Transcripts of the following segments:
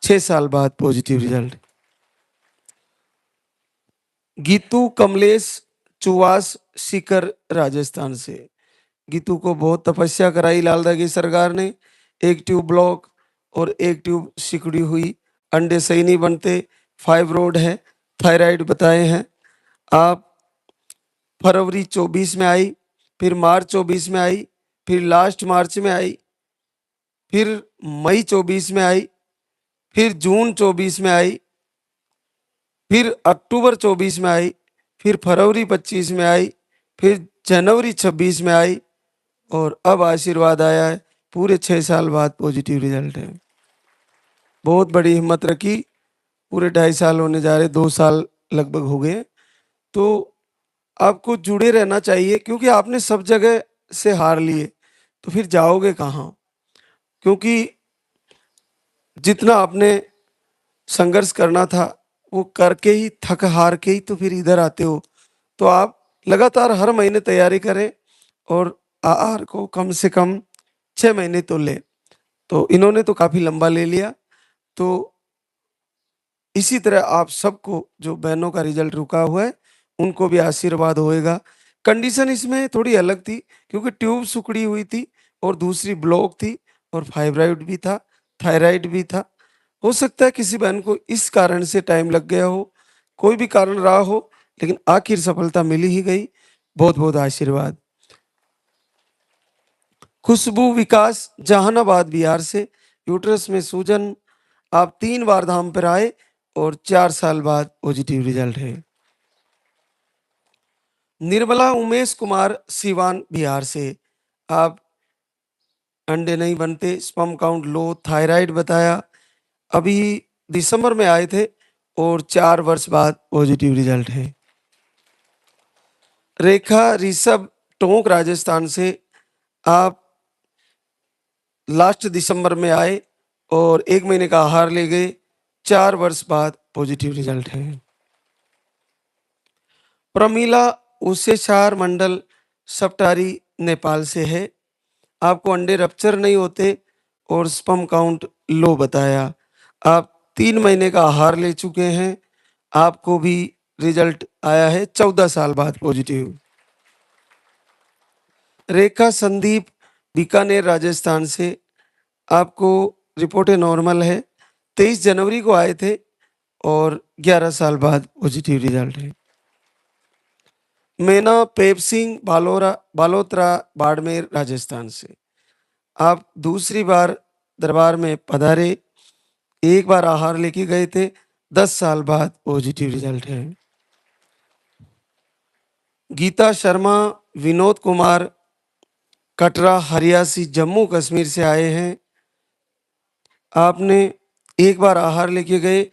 6 साल बाद positive result. Geetu Kamlesh चुवास Sikar Rajasthan से। गीतू को बहुत तपस्या कराई लालदा की सरकार ने, एक ट्यूब ब्लॉक और एक ट्यूब सिकुड़ी हुई, अंडे सही नहीं बनते, फाइब्रोड है, थायराइड बताए हैं। आप फरवरी 24 में आई, फिर मार्च 24 में आई, फिर लास्ट मार्च में आई, फिर मई 24 में आई, फिर जून 24 में आई, फिर अक्टूबर 24 में आई, फिर फरवरी 25 में आई, फिर जनवरी 26 में आई और अब आशीर्वाद आया है। पूरे 6 साल बाद पॉजिटिव रिजल्ट है। बहुत बड़ी हिम्मत रखी। पूरे 2.5 साल होने जा रहे, 2 साल लगभग हो गए। तो आपको जुड़े रहना चाहिए, क्योंकि आपने सब जगह से हार लिए तो फिर जाओगे कहाँ? क्योंकि जितना आपने संघर्ष करना था वो करके ही, थक हार के ही तो फिर इधर आते हो। तो आप लगातार हर महीने तैयारी करें और आहार को कम से कम 6 महीने तो ले। तो इन्होंने तो काफी लंबा ले लिया। तो इसी तरह आप सबको, जो बहनों का रिजल्ट रुका हुआ है, उनको भी आशीर्वाद होएगा। कंडीशन इसमें थोड़ी अलग थी, क्योंकि ट्यूब सिकुड़ी हुई थी और दूसरी ब्लॉक थी और फाइब्राइड भी था, थायराइड भी था। हो सकता है किसी बहन को इस कारण से टाइम लग गया हो, कोई भी कारण रहा हो, लेकिन आखिर सफलता मिल ही गई। बहुत बहुत आशीर्वाद। खुशबू विकास जहानाबाद बिहार से। यूट्रस में सूजन, आप 3 बार धाम पर आए और 4 साल बाद पॉजिटिव रिजल्ट है। निर्मला उमेश कुमार सिवान बिहार से। आप अंडे नहीं बनते, स्पर्म काउंट लो, थायराइड बताया। अभी दिसंबर में आए थे और 4 वर्ष बाद पॉजिटिव रिजल्ट है। रेखा ऋषभ टोंक राजस्थान से। आप लास्ट दिसंबर में आए और 1 महीने का आहार ले गए, 4 वर्ष बाद पॉजिटिव रिजल्ट है। प्रमीला उसेशार मंडल सप्टारी नेपाल से है। आपको अंडे रप्चर नहीं होते और स्पर्म काउंट लो बताया। आप 3 महीने का आहार ले चुके हैं, आपको भी रिजल्ट आया है 14 साल बाद पॉजिटिव। रेखा संदीप बीकानेर राजस्थान से। आपको रिपोर्टें नॉर्मल है, 23 जनवरी को आए थे और 11 साल बाद पॉजिटिव रिजल्ट है। मेना पेप सिंह बालोतरा बाड़मेर राजस्थान से। आप दूसरी बार दरबार में पधारे, 1 बार आहार लेके गए थे, 10 साल बाद पॉजिटिव रिजल्ट है। गीता शर्मा विनोद कुमार कटरा हरियासी जम्मू कश्मीर से आए हैं। आपने 1 बार आहार लेके गए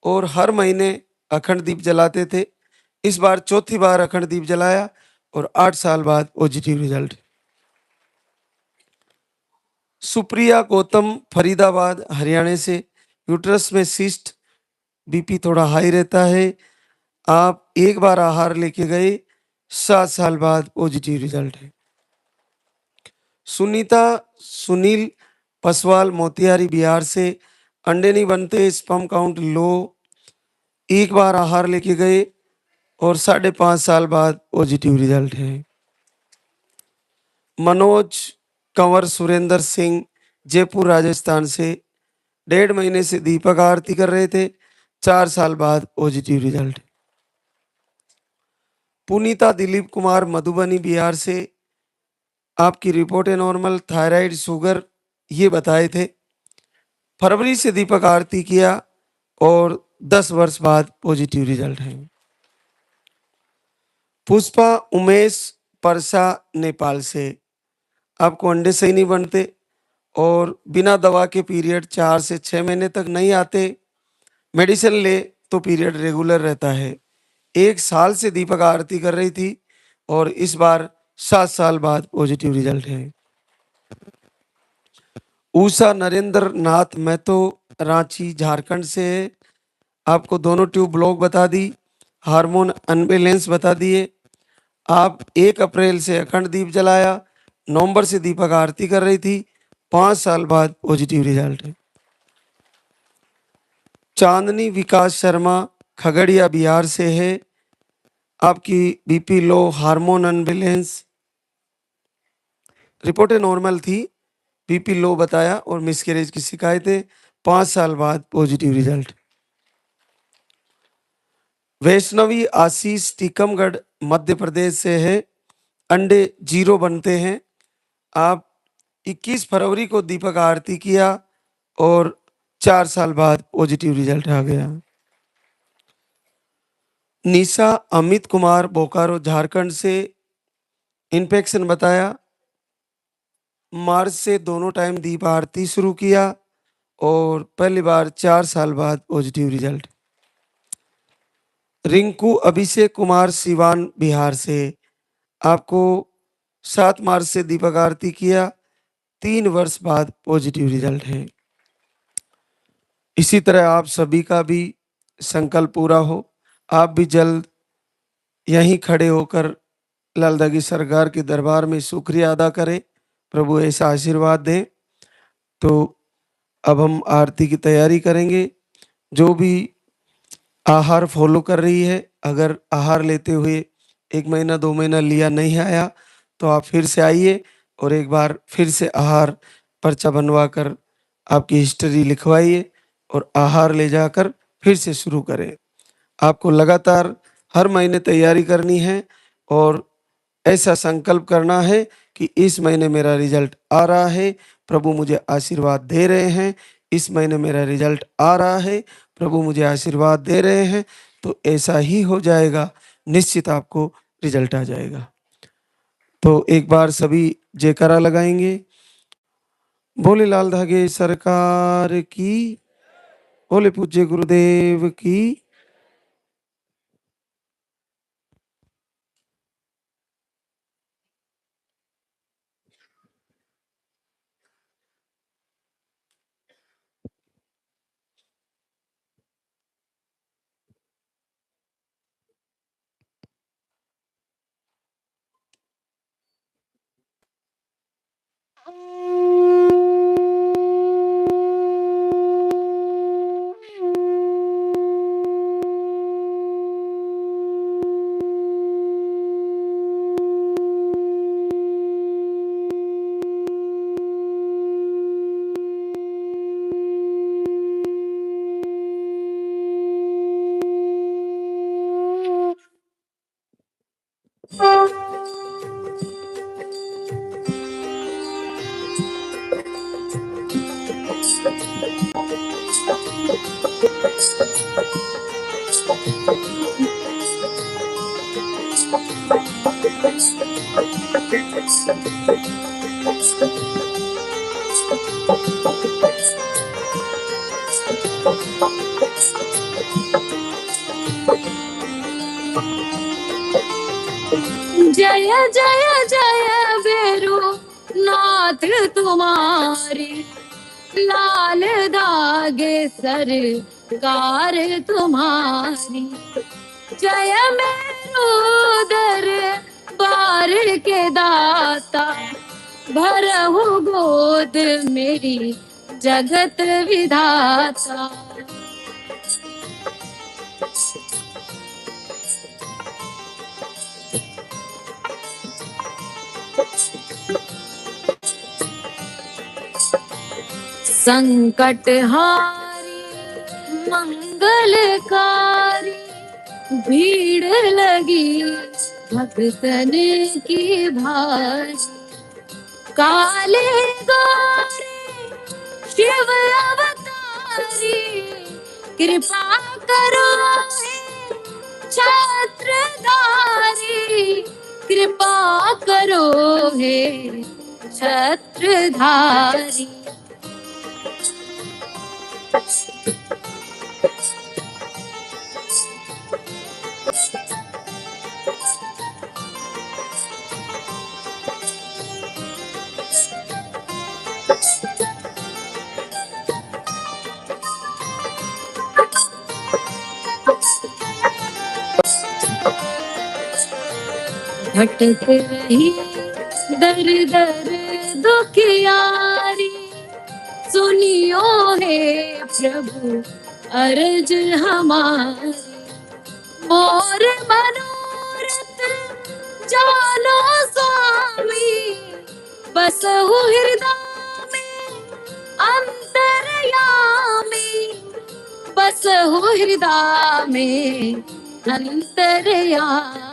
और हर महीने अखंड दीप जलाते थे। इस बार चौथी बार अखंड दीप जलाया और 8 साल बाद पॉजिटिव रिजल्ट। सुप्रिया गौतम फरीदाबाद हरियाणा से। यूट्रस में सिस्ट, बीपी थोड़ा हाई रहता है। आप 1 बार आहार लेके गए, 7 साल बाद पॉजिटिव रिजल्ट है। सुनीता सुनील पसवाल मोतिहारी बिहार से। अंडे नहीं बनते, स्पर्म काउंट लो, 1 बार आहार लेके गए और 5.5 साल बाद पॉजिटिव रिजल्ट है। मनोज कंवर सुरेंद्र सिंह जयपुर राजस्थान से। 1.5 महीने से दीपक आरती कर रहे थे, 4 साल बाद पॉजिटिव रिजल्ट। पुनीता दिलीप कुमार मधुबनी बिहार से। आपकी रिपोर्ट है नॉर्मल, थायराइड, शुगर ये बताए थे। फरवरी से दीपक आरती किया और 10 वर्ष बाद पॉजिटिव रिजल्ट है। पुष्पा उमेश परसा नेपाल से। आपको अंडे सही नहीं बनते और बिना दवा के पीरियड 4 से 6 महीने तक नहीं आते। मेडिसिन ले तो पीरियड रेगुलर रहता है। 1 साल से दीपक आरती कर रही थी और इस बार 7 साल बाद पॉजिटिव रिजल्ट है। उषा नरेंद्र नाथ महतो रांची झारखंड से है। आपको दोनों ट्यूब ब्लॉक बता दी, हार्मोन अनबैलेंस बता दिए। आप 1 अप्रैल से अखंड दीप जलाया, नवंबर से दीपक आरती कर रही थी, 5 साल बाद पॉजिटिव रिजल्ट है। चांदनी विकास शर्मा खगड़िया बिहार से है। आपकी बीपी लो, हार्मोन अनबैलेंस, रिपोर्टें नॉर्मल थी, बीपी लो बताया और मिसकैरेज की शिकायतें, 5 साल बाद पॉजिटिव रिजल्ट। वैष्णवी आशीष टीकमगढ़ मध्य प्रदेश से है। अंडे 0 बनते हैं। आप 21 फरवरी को दीपक आरती किया और 4 साल बाद पॉजिटिव रिजल्ट आ गया। निशा अमित कुमार बोकारो झारखंड से, इन्फेक्शन बताया, मार्च से दोनों टाइम दीप आरती शुरू किया और पहली बार 4 साल बाद पॉजिटिव रिजल्ट। रिंकू अभिषेक कुमार सिवान बिहार से, आपको 7 मार्च से दीपक आरती किया, 3 वर्ष बाद पॉजिटिव रिजल्ट है। इसी तरह आप सभी का भी संकल्प पूरा हो। आप भी जल्द यहीं खड़े होकर लालदागी सरकार के दरबार में शुक्रिया अदा करें, प्रभु ऐसा आशीर्वाद दें। तो अब हम आरती की तैयारी करेंगे। जो भी आहार फॉलो कर रही है, अगर आहार लेते हुए 1 महीना 2 महीना लिया नहीं आया तो आप फिर से आइए और एक बार फिर से आहार पर्चा बनवा कर आपकी हिस्ट्री लिखवाइए और आहार ले जाकर फिर से शुरू करें। आपको लगातार हर महीने तैयारी करनी है और ऐसा संकल्प करना है कि इस महीने मेरा रिजल्ट आ रहा है, प्रभु मुझे आशीर्वाद दे रहे हैं। इस महीने मेरा रिजल्ट आ रहा है, प्रभु मुझे आशीर्वाद दे रहे हैं। तो ऐसा ही हो जाएगा, निश्चित आपको रिजल्ट आ जाएगा। तो एक बार सभी जयकारा लगाएंगे। बोले लाल धागे सरकार की, बोले पूज्य गुरुदेव की। जय जय जय बेरू नाथ तुम्हारी, लाल धागे सरकार तुम्हारी। जय मेरो दरबार के दाता, भरहु गोद मेरी जगत विधाता। संकट हारी मंगलकारी, भीड़ लगी भक्तन की भारी। काले गौरी शिव अवतारी, कृपा करो हे छत्रधारी। कृपा करो हे छत्रधारी। भटक रही दर दर दुखियारी, सुनियो हे प्रभु अर्ज हमारी। मोर मनोरथ जानो स्वामी, बसहु हृदय में अंतर्यामी, बसहु हृदय में अंतर्यामी।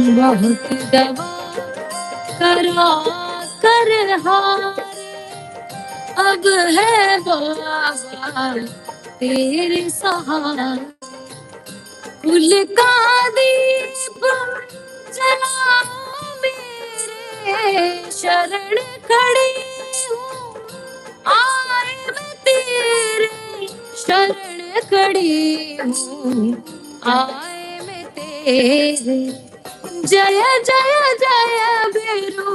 बहुत दवा करा कर हारे, अब है बाबा तेरे सहारे। कुल का दीप जलाओ मेरे, शरण खड़ी हूँ आए मैं तेरे, शरण खड़ी हूँ आए मैं तेरे। जय जय जय भैरो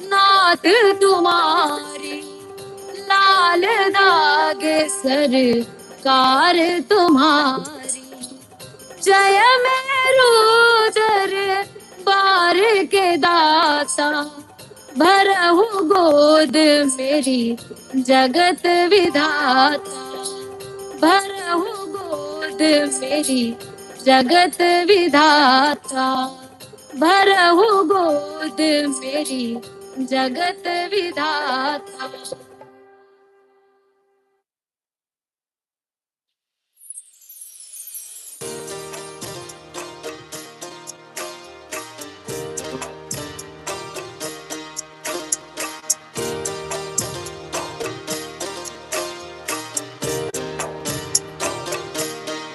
नाथ तुम्हारी, लाल दागे सरकार तुम्हारी। जय मेरो दर बार के दाता, भरहु गोद मेरी जगत विधाता, भरहु गोद मेरी जगत विधाता, भरहु गोद मेरी जगत विधाता।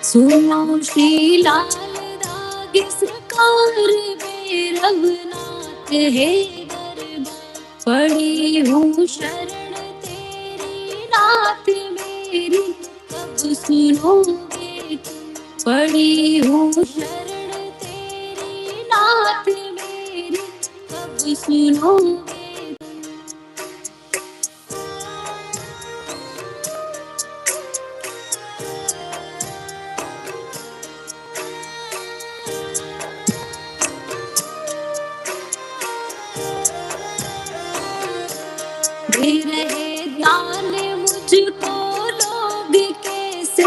सुनो श्री लाल दागे सरकार में रघुनाथ है दरबार। पड़ी हूँ शरण तेरी नाथ मेरी, कब सुनोगे तुम। पड़ी हूँ शरण तेरी नाथ मेरी, कब सुनोगे। दे रहे ज्ञान मुझको लोग कैसे,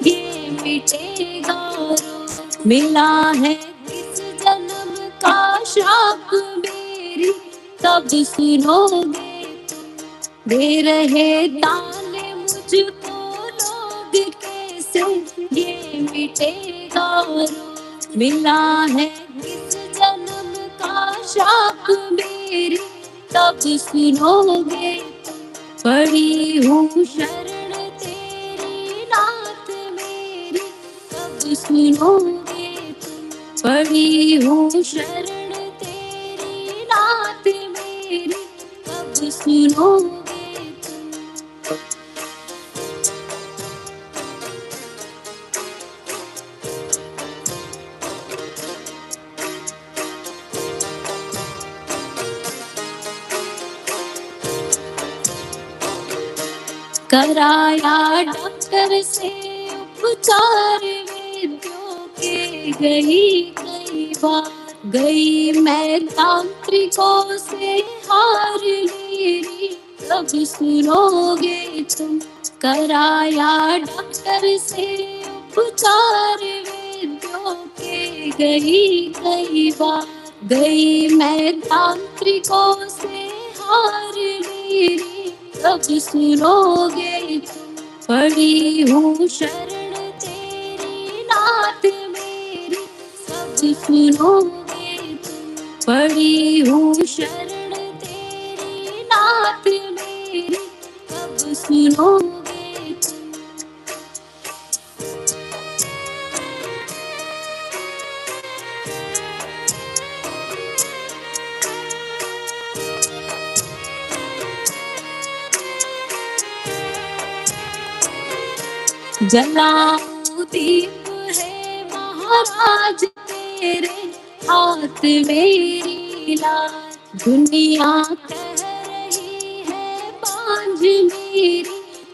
ये मिटेगा रोग। मिला है किस जन्म का श्राप मेरी, तब सुनोगे तुम। दे रहे दान मुझको लोग कैसे, ये मिटेगा रोग। मिला है किस जन्म का श्राप मेरी, तब सुनोगे। पड़ी हूँ शरण तेरी नाथ मेरी, कब सुनोगे तुम। पड़ी हूँ शरण तेरी नाथ मेरी, कब सुनोगे तुम। कराया डॉक्टर से उपचार वेद्यों के, गई कई बार गई मैं तांत्रिकों से हार मेरी, कब सुनोगे तुम। कराया डॉक्टर से उपचार वेद्यों के, गई कई बार गई मैं तांत्रिकों से हार मेरी, कब सुनोगे तुम। पड़ी हूँ शरण तेरी नाथ मेरी, कब सुनोगे तुम। पड़ी हूँ शरण तेरी नाथ मेरी, कब सुनोगे तुम। जलाऊं दीप है महाराज तेरे, हाथ मेरी लाल। दुनिया कह रही है बांझ मेरी,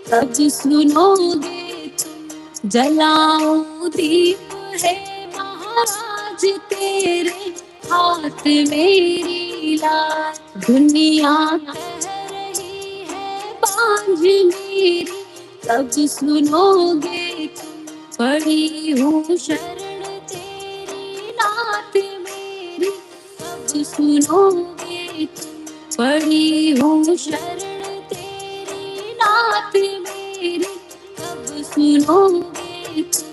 कब सुनोगे तुम। जलाऊं दीप है महाराज तेरे, हाथ मेरी लाल। दुनिया कह रही है बांझ मेरी, कब सुनोगे तुम। पड़ी हूँ शरण तेरी नाथ मेरी, कब सुनोगे तुम। पड़ी हूँ शरण तेरी नाथ मेरी, कब सुनोगे तुम।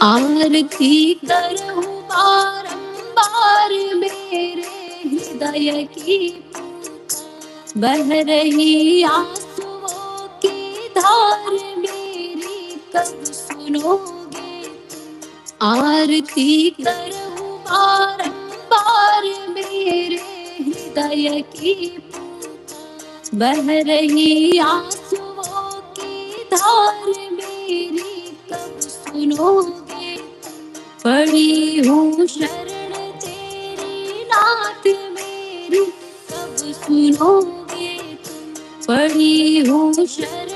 आरती करूं बारंबार मेरे हृदय की, बह रही आंसुओं की धार मेरी, कब सुनोगे। आरती करूं बारंबार मेरे हृदय की, बह रही आंसुओं की धार मेरी, कब सुनोगे। पड़ी हूँ शरण तेरी नाथ मेरी, कब सुनोगे तुम। पड़ी हूँ शरण